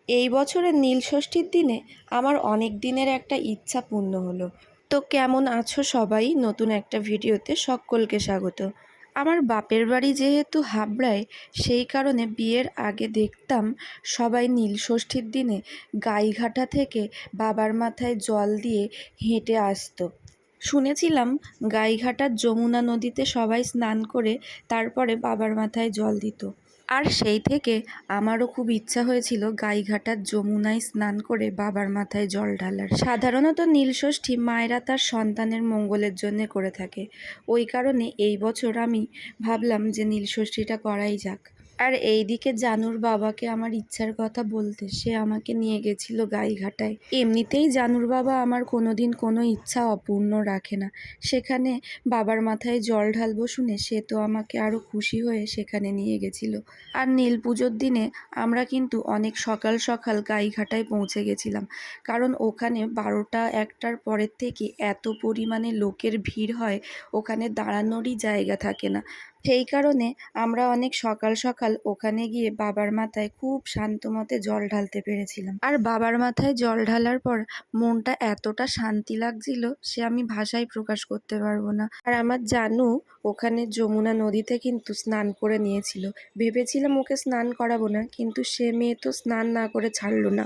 এই বছরের নীলষষ্ঠীর দিনে আমার অনেক দিনের একটা ইচ্ছা পূর্ণ হলো। তো কেমন আছো সবাই? নতুন একটা ভিডিওতে সকলকে স্বাগত। আমার বাপের বাড়ি যেহেতু হাবড়ায়, সেই কারণে বিয়ের আগে দেখতাম সবাই নীলষষ্ঠীর দিনে গাইঘাটা থেকে বাবার মাথায় জল দিয়ে হেঁটে আসতো। শুনেছিলাম গাইঘাটার যমুনা নদীতে সবাই স্নান করে তারপরে বাবার মাথায় জল দিত। আর সেই থেকে আমারও খুব ইচ্ছা হয়েছিল গাইঘাটার যমুনায় স্নান করে বাবার মাথায় জল ঢালার। সাধারণত নীলষষ্ঠী মায়েরা তার সন্তানের মঙ্গলের জন্যে করে থাকে। ওই কারণে এই বছর আমি ভাবলাম যে নীলষষ্ঠীটা করাই যাক। আর এইদিকে জানুর বাবাকে আমার ইচ্ছার কথা বলতে সে আমাকে নিয়ে গেছিল গাইঘাটায়। এমনিতেই জানুর বাবা আমার কোনোদিন কোনো ইচ্ছা অপূর্ণ রাখে না। সেখানে বাবার মাথায় জল ঢালবো শুনে সে তো আমাকে আরও খুশি হয়ে সেখানে নিয়ে গেছিল। আর নীল পুজোর দিনে আমরা কিন্তু অনেক সকাল সকাল গাইঘাটায় পৌঁছে গেছিলাম, কারণ ওখানে 12টা-1টার পরের থেকে এত পরিমাণে লোকের ভিড় হয়, ওখানে দাঁড়ানোরই জায়গা থাকে না। সেই কারণে আমরা অনেক সকাল সকাল ওখানে গিয়ে বাবার মাথায় খুব শান্তমতে জল ঢালতে পেরেছিলাম। আর বাবার মাথায় জল ঢালার পর মনটা এতটা শান্তি লাগছিল সে আমি ভাষায় প্রকাশ করতে পারবো না। আর আমার জানু ওখানে যমুনা নদীতে কিন্তু স্নান করে নিয়েছিল। ভেবেছিলাম ওকে স্নান করাবো না, কিন্তু সে মেয়ে তো স্নান না করে ছাড়লো না।